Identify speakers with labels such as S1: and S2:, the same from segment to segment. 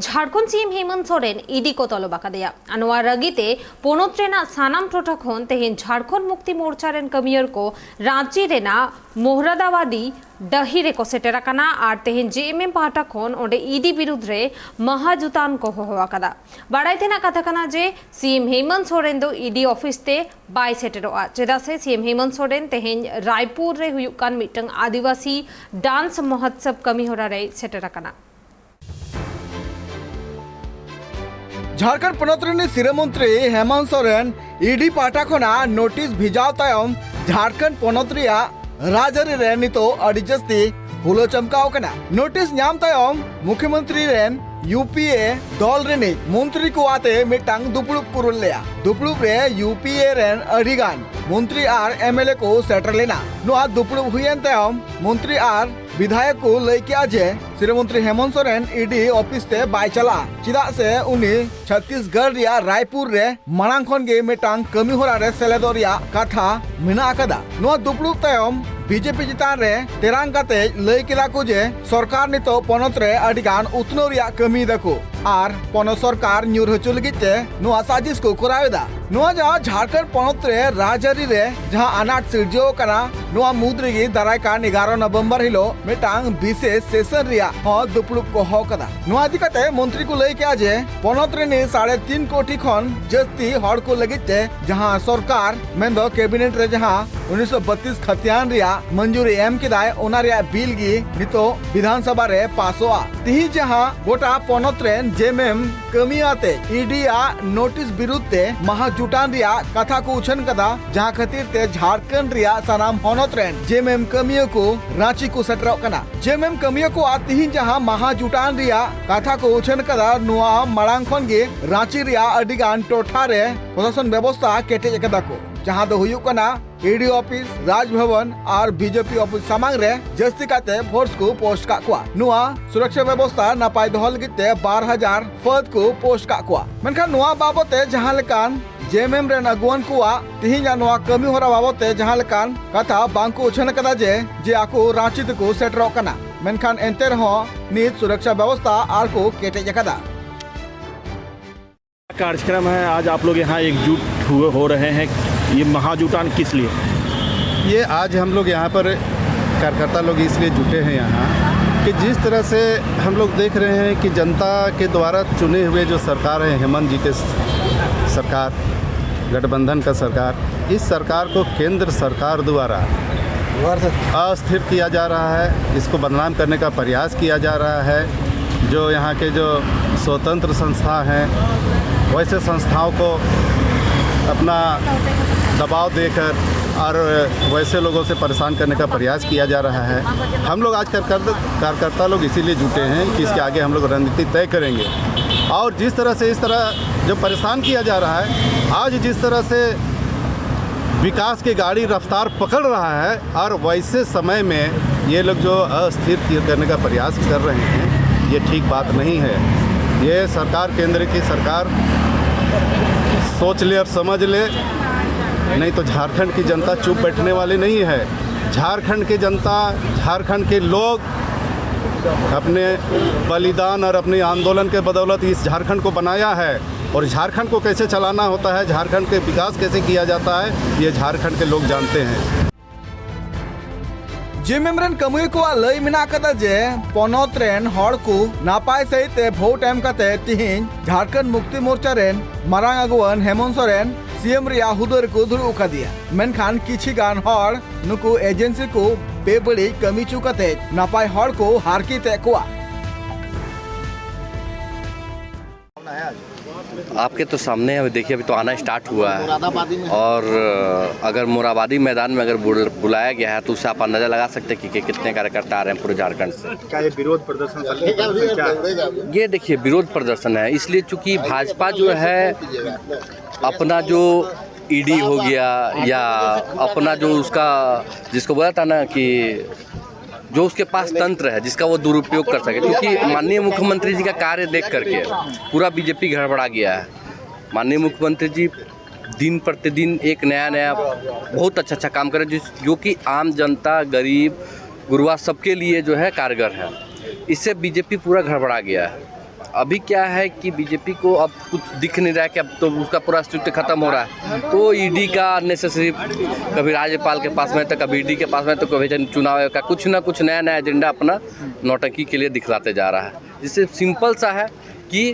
S1: Jharkhand CM Hemant Soren ED को तलब आकादेया अनवा रगीते पोनोत रेना सानाम टोठा खन तेहेन झारखंड मुक्ति मोर्चा रेन कमियर को रांची रेना मोहरादाबादी डही रे को सेटेर आकाना आर तेहेन जेएमएम पाहटा खन ओंडे ईडी विरुद्ध रे महाजुतान को होहो आकादा बाड़ाई तेना कथा कना जे सीएम हेमंत सोरेन दो ईडी ऑफिस ते बाय सेटेरोआ चेदा से सीएम हेमंत सोरेन तेहेन रायपुर रे हुयुक कान मिटंग आदिवासी डांस महोत्सव कमी होरा रे सेटेर आकाना
S2: झारखंड पनोत सिरमंत्री हेमंत सोरेन ईडी पाटा खना नोटिस भिजाव तायम झारखंड पनोत राजआरी रे नितो अडी जस्ती हुलो चमकाव कना नोटिस नाम तायम मुख्यमंत्री रेन यूपीए दल रेनी मंत्री को आते मिटांग दुपड़ुप कुरुल लेया दुपड़ुप रे यूपीए रेन अडिगान मंत्री आर एमएलए को सेटर लेना नुआ दुपड़ुप हुयन तायम मंत्री आर विधायक को लई किया जे श्रीमंत्री हेमंत सोरेन ईडी ऑफिस ते बाय चला चिदा से उनी छत्तीसगढ़ रिया रायपुर रे मांग खन गे मिटांग कमी होरा रे सेलेदो रिया कथा मेना आकादा नुआ दुपड़ुप तायम बीजेपी चितान रे तेरांग काते लई किदा को जे सरकार नितो पनोत रे अडिगान उतनो रिया कमी दको आर पनोत सरकार न्यूर हचु लगिते नुआ साजिश को करावेदा नुआ जहां झारखंड पनोत रे राजआरी रे जहां अनाट सिरजो कना नुआ मुद्रिगी दाराय कान 11 नवंबर हिलो मिटांग विशेष सेशन रिया हो दुपड़ुप को हो कदा नुआ दिकते मंत्री को लई किया जे पनोत रे ने 3.5 कोटी खन जस्ती हड़ को लगिते जहां सरकार मेंदो कैबिनेट रे जहां 1932 खतियान रिया मंजूरी एम किदाय ओना रिया बिल गी नितो विधानसभा रे पासोआ तिही जहां गोटा पनोत रे जेएमएम कमी आते ईडी आ नोटिस विरुद्ध ते महाजुटान रिया कथा को उछन कदा जहां खातिर ते झारखंड रिया सनाम होनोत रे जेएमएम कमियो को रांची को सेटरो कना जेएमएम कमियो को आतिही जहां महाजुटान रिया कथा को उछन कदा नुआ मड़ांग खन गे रांची रिया अडिगान टोठा रे प्रशासन व्यवस्था केटे कदा को जहां दो हुयुक कना ईडी ऑफिस राजभवन और बीजेपी ऑफिस सामांग रे जस्ती काते फोर्स को पोस्ट का कुआ नुआ सुरक्षा व्यवस्था नापाय दोहल गिते 12,000 पद को पोस्ट का कुआ मेनखान नुआ बाबते जहां लेकान जेएमएम रे अगुवन कुआ तिहिना नुआ कमी होरा बाबते जहां लेकान कथा बांको उछन कदा जे आको रांची को सेटरो कना मेनखान एंते रहो नित सुरक्षा व्यवस्था आर को केटे जकदा
S3: कार्यक्रम है। आज आप लोग यहाँ एकजुट हुए हो रहे हैं, ये महाजुटान किस लिए?
S4: ये आज हम लोग यहाँ पर कार्यकर्ता लोग इसलिए जुटे हैं यहाँ कि जिस तरह से हम लोग देख रहे हैं कि जनता के द्वारा चुने हुए जो सरकार है हेमंत जी के सरकार गठबंधन का सरकार, इस सरकार को केंद्र सरकार द्वारा अस्थिर किया जा रहा है, इसको बदनाम करने का प्रयास किया जा रहा है। जो यहाँ के जो स्वतंत्र संस्था हैं वैसे संस्थाओं को अपना दबाव देकर और वैसे लोगों से परेशान करने का प्रयास किया जा रहा है। हम लोग आज कार्यकर्ता लोग इसीलिए जुटे हैं कि इसके आगे हम लोग रणनीति तय करेंगे और जिस तरह से इस तरह जो परेशान किया जा रहा है, आज जिस तरह से विकास की गाड़ी रफ्तार पकड़ रहा है और वैसे समय में ये लोग जो अस्थिर करने का प्रयास कर रहे हैं, ये ठीक बात नहीं है। ये सरकार केंद्र की सरकार सोच ले और समझ ले, नहीं तो झारखंड की जनता चुप बैठने वाली नहीं है। झारखंड की जनता, झारखंड के लोग अपने बलिदान और अपने आंदोलन के बदौलत इस झारखंड को बनाया है और झारखंड को कैसे चलाना होता है, झारखंड के विकास कैसे किया जाता है, ये झारखंड के लोग जानते हैं।
S2: जेएमएम रेन कमुई को लई मिना कदा जे पनोत रेन हड़ को नापाय सहित भोट एम कते तिहिन झारखंड मुक्ति मोर्चा रेन मारांग अगुवन हेमंत सोरेन सीएम रिया हुदर को दुड़ु दिया मेनखान किछि गान हड़ नुकु एजेंसी को बेबड़ी कमी चुकते नापाय हड़ को हारकी ते कुआ
S5: आपके तो सामने है, देखिए अभी तो आना स्टार्ट हुआ है और अगर मोराबादी मैदान में अगर बुलाया गया है तो उससे आप अंदाजा लगा सकते हैं कि कितने कार्यकर्ता आ रहे हैं पूरे झारखंड से।
S3: क्या ये विरोध प्रदर्शन?
S5: ये देखिए विरोध प्रदर्शन है इसलिए चूंकि भाजपा जो है अपना जो ईडी हो गया या अपना जो उसका जिसको बोला था ना कि जो उसके पास तंत्र है जिसका वो दुरुपयोग कर सके, क्योंकि माननीय मुख्यमंत्री जी का कार्य देख करके पूरा बीजेपी गड़बड़ा गया है। माननीय मुख्यमंत्री जी दिन प्रतिदिन एक नया बहुत अच्छा काम कर रहे हैं जो कि आम जनता, गरीब, गुरबा सबके लिए जो है कारगर है। इससे बीजेपी पूरा गड़बड़ा गया है अभी क्या है कि बीजेपी को अब कुछ दिख नहीं रहा है कि अब तो उसका पूरा स्ट्रिक्ट खत्म हो रहा है, तो ईडी का नेसेसरी कभी राज्यपाल के पास में तो कभी ईडी के पास में तो कभी चुनाव का कुछ ना कुछ नया नया एजेंडा अपना नौटंकी के लिए दिखलाते जा रहा है। जिससे सिंपल सा है कि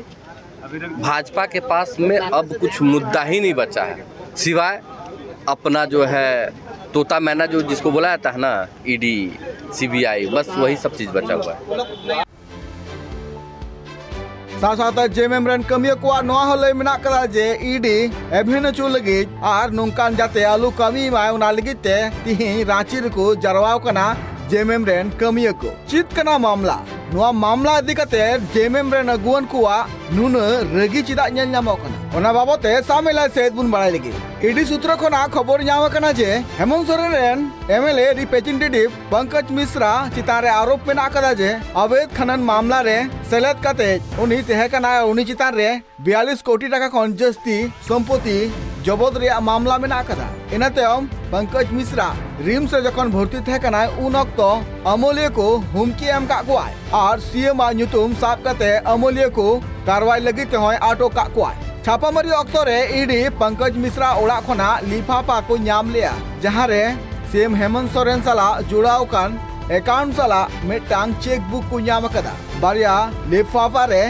S5: भाजपा के पास में अब कुछ मुद्दा ही नहीं बचा है सिवाय अपना जो है तोता मैना जो जिसको बोला जाता है ना, ईडी सीबीआई, बस वही सब चीज़ बचा हुआ है।
S2: साथ जेएमएम रेन कमिया को नोआ हो लय मेना कदा जे ईडी एभिन चु लगी आर नोंकान जाते आलू कमी माय उना लगी ते तिही रांची रको जरवाव कना जेएमएम रेन कमिया को चित कना मामला नोआ मामला इदी कते जेएमएम रेन अगुवन कुआ नुन रगी चिदा ñel ñamo कना ओना बाबते सामेला सेद बुन बाड़ाय लगी ईडी सूत्र खना खबर ñाम कना जे हेमंत सोरेन रेन एमएलए रिप्रेजेंटेटिव पंकज मिश्रा चितारे आरोप मेना कदा जे अवैध खनन मामला रे सेलेद कते उनी तेहे कना उनी चितान रे 42 कोटी टाका खन जस्ती संपत्ति जबत रे मामला मेना कदा इना तायम पंकज मिश्रा रिम्स रे जखन भर्ती थे कना उन अक्तो अमोलिया को हुमकी एम का कोआय और सीएम आ ᱧᱩᱛᱩᱢ साब कते अमोलिया को कार्रवाई लगी ते होय आटो का कोआय छापामारी अक्तो रे ईडी पंकज मिश्रा ओड़ा खना लिफाफा को नाम लिया जहां रे सीएम हेमंत सोरेन साला जुड़ाव कान अकाउंट साला मिटांग चेकबुक को नाम कदा बारिया लिफाफा रे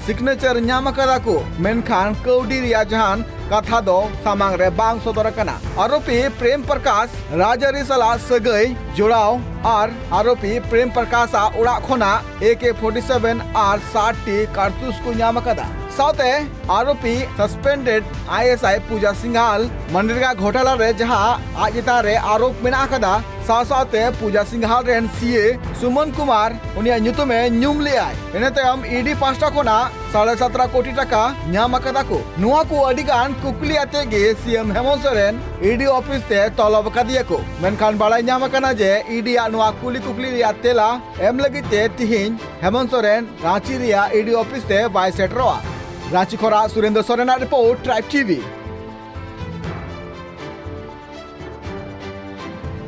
S2: सिग्नेचर नाम कदा को मेनखान कौडी रिया जहान कथा दो सामांग रे बांग सदर कना आरोपी प्रेम प्रकाश राजारी साला सगई जोड़ाव और आरोपी प्रेम प्रकाश उड़ा खोना AK-47 और 60 टी कारतूस को नाम कदा साथे आरोपी सस्पेंडेड ISI पूजा सिंघाल मनरेगा घोटाला रे जहां आज इता रे आरोप मेना कदा साथे पूजा सिंघाल रेन सीए सुमन कुमार उनिया ᱧᱩᱛᱩᱢ ᱧᱩᱢ लेआय इनेतम ईडी पास्टा खोना 17.5 कोटी टाका नाम कदा को नुआ को अडिगान कुकली आते गे CM Hemant Soren ED office ते तलब कदिया को मेनखान बाड़ाय नाम कना जे ईडी नुआ कुकली रिया तेला एम लगी ते तिहिन हेमंत सोरेन रांची रिया ईडी ऑफिस ते बाय सेटरोआ रांची खोरा Surendra Soren report tribe TV.